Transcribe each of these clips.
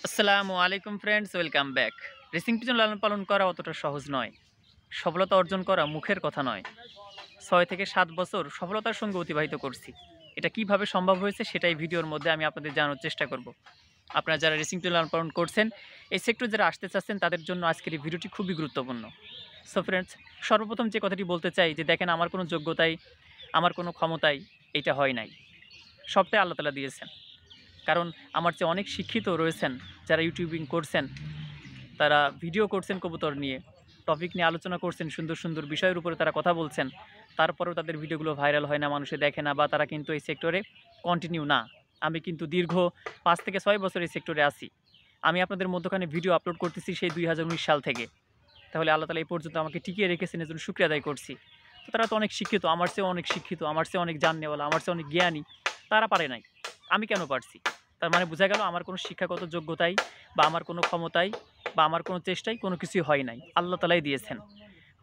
আসসালামু আলাইকুম friends, welcome back. Racing pigeon লালন পালন করা অতটা সহজ নয়। সফলতা অর্জন করা মুখের কথা নয়। ৬ থেকে ৭ বছর সফলতার সঙ্গে অতিবাহিত করছি। এটা কিভাবে সম্ভব হয়েছে সেটাই ভিডিওর মধ্যে আমি আপনাদের জানানোর চেষ্টা করব। আপনারা যারা রেসিং পিজন লালন পালন করছেন, এই সেক্টরে যারা আসতে চাচ্ছেন তাদের জন্য আজকের এই ভিডিওটি খুবই গুরুত্বপূর্ণ। সো ফ্রেন্ডস, সর্বপ্রথম যে কথাটি বলতে চাই যে দেখেন, আমার কোনো যোগ্যতাই, আমার কোনো ক্ষমতাই এটা হয় নাই। সবটাই আল্লাহ তাআলা দিয়েছেন। কারণ আমার চেয়ে অনেক শিক্ষিত রয়েছেন যারা ইউটিউবিং করছেন, তারা ভিডিও করছেন কবুতর নিয়ে, টপিক নিয়ে আলোচনা করছেন, সুন্দর সুন্দর বিষয়ের উপরে তারা কথা বলছেন। তারপরেও তাদের ভিডিওগুলো ভাইরাল হয় না, মানুষে দেখে না, বা তারা কিন্তু এই সেক্টরে কন্টিনিউ না। আমি কিন্তু দীর্ঘ ৫ থেকে ৬ বছর এই সেক্টরে আছি। আমি আপনাদের মধ্যখানে ভিডিও আপলোড করতেছি সেই ২০১৯ সাল থেকে। তাহলে আল্লাহ তাআলা এই পর্যন্ত আমাকে টিকিয়ে রেখেছেন, এজন্য শুকরিয়া আদায় করছি। তো তারা তো অনেক শিক্ষিত, আমার চেয়েও অনেক শিক্ষিত, আমার চেয়ে অনেক জাননেওয়ালা, আমার চেয়ে অনেক জ্ঞানী। তারা পারে নাই, আমি কেন পারছি? তার মানে বোঝা গেল আমার কোনো শিক্ষাগত যোগ্যতাই বা আমার কোনো ক্ষমতাই বা আমার কোনো চেষ্টাই কোনো কিছুই হয় নাই। আল্লাহ তাআলাই দিয়েছেন।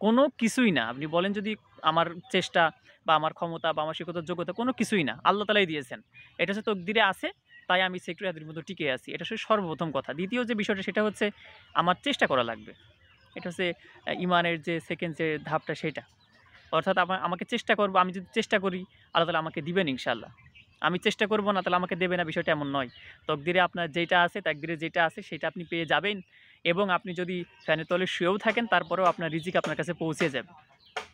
কোনো কিছুই না। আপনি বলেন যদি আমার চেষ্টা বা আমার ক্ষমতা বা আমার শিক্ষাগত যোগ্যতা কোনো কিছুই না। আল্লাহ তাআলাই দিয়েছেন। এটা হচ্ছে তকদিরে আছে, তাই আমি সেক্টরে এদের মধ্যে টিকে আছি। এটা হচ্ছে সর্বপ্রথম কথা। দ্বিতীয় যে বিষয়টা সেটা হচ্ছে আমার চেষ্টা করা লাগবে। এটা হচ্ছে ঈমানের যে সেকেন্ড যে ধাপটা সেটা। অর্থাৎ আমাকে চেষ্টা করব, আমি যদি চেষ্টা করি আল্লাহ তাআলা আমাকে দিবেন ইনশাআল্লাহ। আমি চেষ্টা করব না তাহলে আমাকে দেবে না, বিষয়টা এমন নয়। তকদিরে আপনার যেটা আছে, তাকদিরে যেটা আছে সেটা আপনি পেয়ে যাবেন, এবং আপনি যদি ফ্যানের তলে শুয়েও থাকেন তারপরেও আপনার রিজিক আপনার কাছে পৌঁছে যাবে।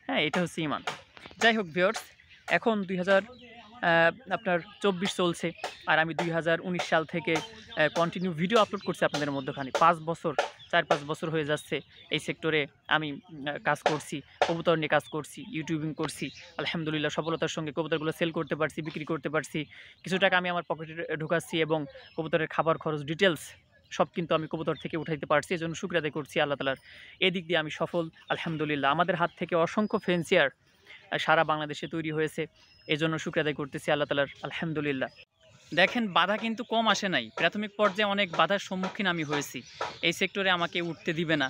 হ্যাঁ, এটা হচ্ছে ঈমান। যাই হোক ভিউয়ার্স, এখন ২০০০ আপনার ২৪ চলছে, আর আমি ২০১৯ সাল থেকে কন্টিনিউ ভিডিও আপলোড করছি আপনাদের মধ্যখানে। ৫ বছর, ৪-৫ বছর হয়ে যাচ্ছে এই সেক্টরে আমি কাজ করছি, কবুতর নিয়ে কাজ করছি, ইউটিউবিং করছি। আলহামদুলিল্লাহ সফলতার সঙ্গে কবুতরগুলো সেল করতে পারছি, বিক্রি করতে পারছি। কিছু টাকা আমি আমার পকেটে ঢুকাচ্ছি, এবং কবুতরের খাবার খরচ ডিটেলস সব কিন্তু আমি কবুতর থেকে উঠাইতে পারছি। এজন্য শুকরিয়া আদায় করছি আল্লাহ তাআলার। এদিক দিয়ে আমি সফল আলহামদুলিল্লাহ। আমাদের হাত থেকে অসংখ্য ফেন্সিয়ার সারা বাংলাদেশে তৈরি হয়েছে। এজন্য শুকরিয়া আদায় করতেছি আল্লাহ তাআলার আলহামদুলিল্লাহ। দেখেন, বাধা কিন্তু কম আসে নাই। প্রাথমিক পর্যায়ে অনেক বাধার সম্মুখীন আমি হয়েছি। এই সেক্টরে আমাকে উঠতে দিবে না,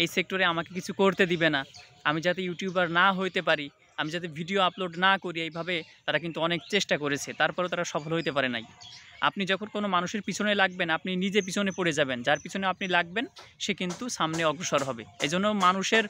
এই সেক্টরে আমাকে কিছু করতে দিবে না, আমি যাতে ইউটিউবার না হইতে পারি, আমি যাতে ভিডিও আপলোড না করি, এইভাবে তারা কিন্তু অনেক চেষ্টা করেছে। তারপরেও তারা সফল হইতে পারে নাই। আপনি যখন কোনো মানুষের পিছনে লাগবেন, আপনি নিজে পিছনে পড়ে যাবেন। যার পিছনে আপনি লাগবেন সে কিন্তু সামনে অগ্রসর হবে। এজন্য মানুষের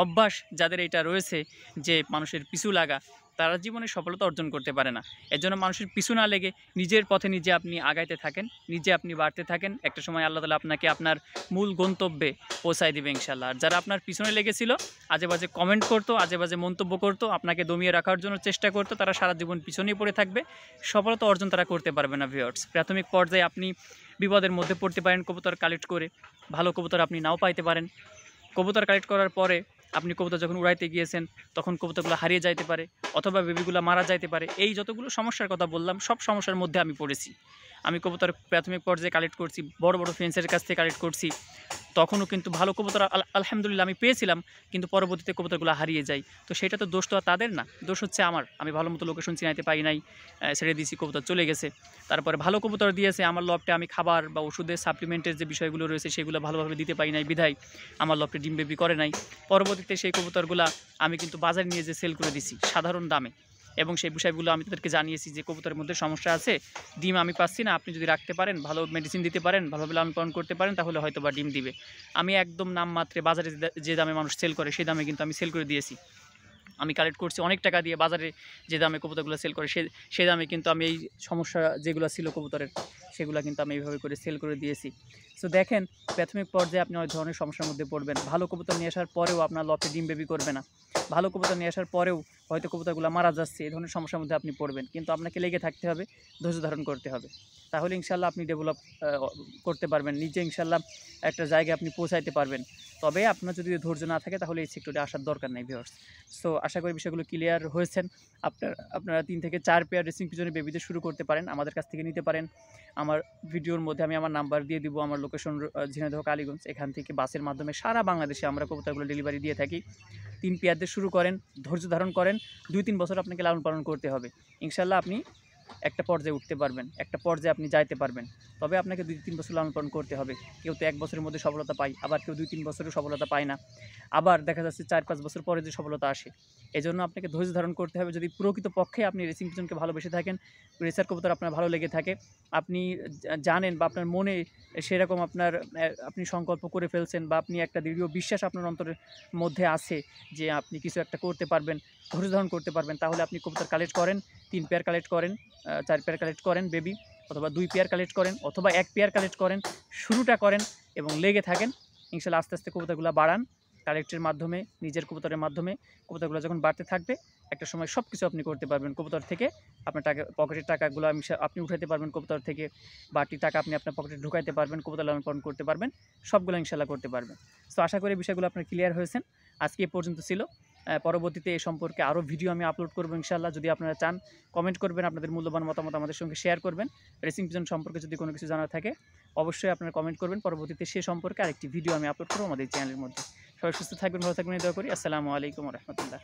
অভ্যাস যাদের এটা রয়েছে যে মানুষের পিছু লাগা, তারা জীবনে সফলতা অর্জন করতে পারে না। এজন্য মানুষের পিছু না লেগে নিজের পথে নিজে আপনি আগাইতে থাকেন, নিজে আপনি বাড়তে থাকেন। একটা সময় আল্লাহ তাআলা আপনাকে আপনার মূল গন্তব্যে পৌঁছায় দিবে ইনশাআল্লাহ। আর যারা আপনার পিছনে লেগেছিল, আজে বাজে কমেন্ট করতো, আজে বাজে মন্তব্য করতো, আপনাকে দমিয়ে রাখার জন্য চেষ্টা করতো, তারা সারা জীবন পিছনেই পড়ে থাকবে। সফলতা অর্জন তারা করতে পারবে না ভিউয়ার্স। প্রাথমিক পর্যায়ে আপনি বিপদের মধ্যে পড়তে পারেন কবুতর কালেক্ট করে, ভালো কবুতর আপনি নাও পাইতে পারেন। কবুতর কালেক্ট করার পরে আপনি কবুতর যখন উড়াইতে গিয়েছেন তখন কবুতরগুলো হারিয়ে যাইতে পারে, অথবা বেবিগুলো মারা যাইতে পারে। এই যতগুলো সমস্যার কথা বললাম, সব সমস্যার মধ্যে আমি পড়েছি। আমি কবুতর প্রাথমিক পর্যায়ে কালেক্ট করছি, বড় বড় ফেন্সের কাছ থেকে কালেক্ট করছি। তখনও কিন্তু ভালো কবুতর আলহামদুলিল্লাহ আমি পেয়েছিলাম, কিন্তু পরবর্তীতে কবুতরগুলো হারিয়ে যায়। তো সেটা তো দোষ তো আর তাদের না, দোষ হচ্ছে আমার। আমি ভালো মতো লোকেশন চিনাইতে পারি নাই, ছেড়ে দিয়েছি, কবুতর চলে গেছে। তারপরে ভালো কবুতর দিয়েছে, আমার লফটে আমি খাবার বা ওষুধের সাপ্লিমেন্টের যে বিষয়গুলো রয়েছে সেগুলো ভালোভাবে দিতে পারি নাই, বিধায় আমার লফটে ডিম বেবি করে নাই। পরবর্তীতে সেই কবুতরগুলা আমি কিন্তু বাজারে নিয়ে যেয়ে সেল করে দিছি সাধারণ দামে, এবং সেই বিষয়গুলো আমি তাদেরকে জানিয়েছি যে কবুতরের মধ্যে সমস্যা আছে, ডিম আমি পাচ্ছি না, আপনি যদি রাখতে পারেন, ভালো মেডিসিন দিতে পারেন, ভালোভাবে লালন পালন করতে পারেন, তাহলে হয়তো বা ডিম দিবে। আমি একদম নামমাত্রে বাজারে যে দামে মানুষ সেল করে সেই দামে কিন্তু আমি সেল করে দিয়েছি। আমি কালেক্ট করছি অনেক টাকা দিয়ে, বাজারে যে দামে কবুতরগুলো সেল করে সে দামে কিন্তু আমি এই সমস্যা যেগুলো ছিল কবুতরের, সেগুলো কিন্তু আমি এইভাবে করে সেল করে দিয়েছি। সো দেখেন, প্রাথমিক পর্যায়ে আপনি অনেক ধরনের সমস্যার মধ্যে পড়বেন। ভালো কবুতর নিয়ে আসার পরেও আপনার লফটে ডিম বেবি করবে না, ভালো কবুতর নিয়ে আসার পরেও হয়তো কবুতরগুলো মারা যাচ্ছে, এই ধরনের সমস্যার মধ্যে আপনি পড়বেন। কিন্তু আপনাকে লেগে থাকতে হবে, ধৈর্য ধারণ করতে হবে, তাহলে ইনশাল্লাহ আপনি ডেভেলপ করতে পারবেন, নিজে ইনশাল্লাহ একটা জায়গায় আপনি পৌঁছাইতে পারবেন। তবে আপনার যদি ধৈর্য না থাকে তাহলে এই সেক্টরে আসার দরকার নেই ভিউয়ার্স। সো আশা করি বিষয়গুলো ক্লিয়ার হয়েছেন। আপনারা 3 থেকে 4 পেয়ার রেসিং পিজনে বেবিতে শুরু করতে পারেন, আমাদের কাছ থেকে নিতে পারেন। আমার ভিডিওর মধ্যে আমি আমার নাম্বার দিয়ে দিব, আমার লোকেশন ঝিনাইদহ কালীগঞ্জ। এখান থেকে বাসের মাধ্যমে সারা বাংলাদেশে আমরা কবুতরগুলো ডেলিভারি দিয়ে থাকি। 3 পেয়ার দিয়ে শুরু করেন, ধৈর্য ধারণ করেন, 2-3 বছর আপনাকে লালন পালন করতে হবে। ইনশাল্লাহ আপনি একটা পর্যায়ে উঠতে পারবেন, একটা পর্যায়ে আপনি যাইতে পারবেন। তবে আপনাকে 2-3 বছর লালন পালন করতে হবে। কেউ তো 1 বছরের মধ্যে সফলতা পায়, আবার কেউ 2-3 বছরেও সফলতা পায় না। আবার দেখা যাচ্ছে 4-5 বছর পরে যে সফলতা আসে। এজন্য আপনাকে ধৈর্য ধারণ করতে হবে। যদি প্রকৃতপক্ষে আপনি রেসিং পিজনকে ভালোবেসে থাকেন, রেসার কবুতর আপনার ভালো লেগে থাকে, আপনি জানেন বা আপনার মনে সেরকম আপনি সংকল্প করে ফেলছেন বা আপনি একটা দৃঢ় বিশ্বাস আপনার অন্তরের মধ্যে আছে যে আপনি কিছু একটা করতে পারবেন, ধৈর্য ধারণ করতে পারবেন, তাহলে আপনি কবুতর কালেক্ট করেন, 3 পেয়ার কালেক্ট করেন, 4 পেয়ার কালেক্ট করেন বেবি, অথবা 2 পেয়ার কালেক্ট করেন, অথবা 1 পেয়ার কালেক্ট করেন, শুরুটা করেন এবং লেগে থাকেন। ইনশাআল্লাহ আস্তে আস্তে কবুতরগুলো বাড়ান কালেক্টের মাধ্যমে, নিজের কবুতরের মাধ্যমে। কবুতরগুলো যখন বাড়তে থাকবে, একটা সময় সব কিছু আপনি করতে পারবেন কবুতর থেকে। আপনার টাকা, পকেটের টাকাগুলো আপনি উঠাইতে পারবেন কবুতর থেকে, বাড়তি টাকা আপনি আপনার পকেটে ঢুকাইতে পারবেন, কবুতর লালন পালন করতে পারবেন, সবগুলো ইনশাআল্লাহ করতে পারবেন। সো আশা করি বিষয়গুলো আপনার ক্লিয়ার হয়েছেন। আজকে এ পর্যন্ত ছিল। পরবর্তীতে এ সম্পর্কে আরও ভিডিও আমি আপলোড করবো ইনশাআল্লাহ। যদি আপনারা চান, কমেন্ট করবেন, আপনাদের মূল্যবান মতামত আমাদের সঙ্গে শেয়ার করবেন। রেসিং পিজন সম্পর্কে যদি কোনো কিছু জানার থাকে, অবশ্যই আপনারা কমেন্ট করবেন। পরবর্তীতে সে সম্পর্কে আরেকটি ভিডিও আমি আপলোড করবো আমাদের চ্যানেলের মধ্যে। সবাই সুস্থ থাকবেন, ভালো থাকবেন, দোয়া করি। আসসালামু আলাইকুম ওয়া রাহমাতুল্লাহ।